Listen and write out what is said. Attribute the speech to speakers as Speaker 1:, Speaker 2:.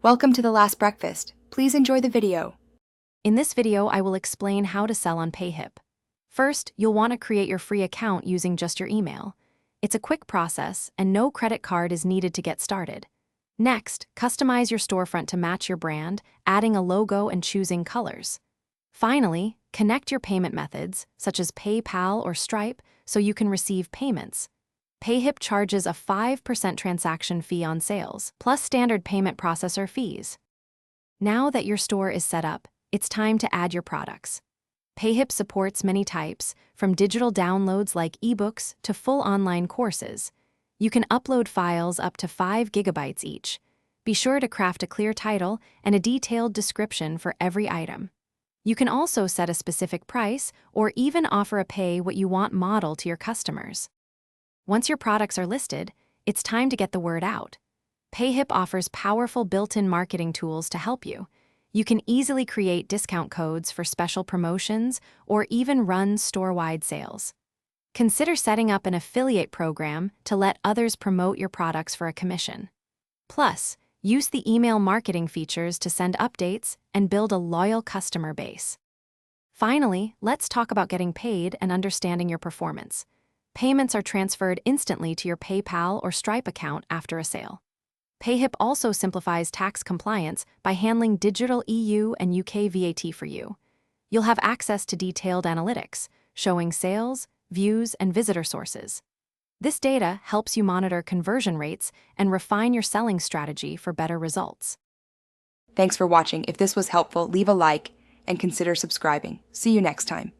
Speaker 1: Welcome to The Last Breakfast. Please enjoy the video.
Speaker 2: In this video, I will explain how to sell on Payhip. First, you'll want to create your free account using just your email. It's a quick process, and no credit card is needed to get started. Next, customize your storefront to match your brand, adding a logo and choosing colors. Finally, connect your payment methods, such as PayPal or Stripe, so you can receive payments. Payhip charges a 5% transaction fee on sales, plus standard payment processor fees. Now that your store is set up, it's time to add your products. Payhip supports many types, from digital downloads like ebooks to full online courses. You can upload files up to 5 gigabytes each. Be sure to craft a clear title and a detailed description for every item. You can also set a specific price or even offer a pay-what-you-want model to your customers. Once your products are listed, it's time to get the word out. Payhip offers powerful built-in marketing tools to help you. You can easily create discount codes for special promotions or even run store-wide sales. Consider setting up an affiliate program to let others promote your products for a commission. Plus, use the email marketing features to send updates and build a loyal customer base. Finally, let's talk about getting paid and understanding your performance. Payments are transferred instantly to your PayPal or Stripe account after a sale. Payhip also simplifies tax compliance by handling digital EU and UK VAT for you. You'll have access to detailed analytics, showing sales, views, and visitor sources. This data helps you monitor conversion rates and refine your selling strategy for better results.
Speaker 1: Thanks for watching. If this was helpful, leave a like and consider subscribing. See you next time.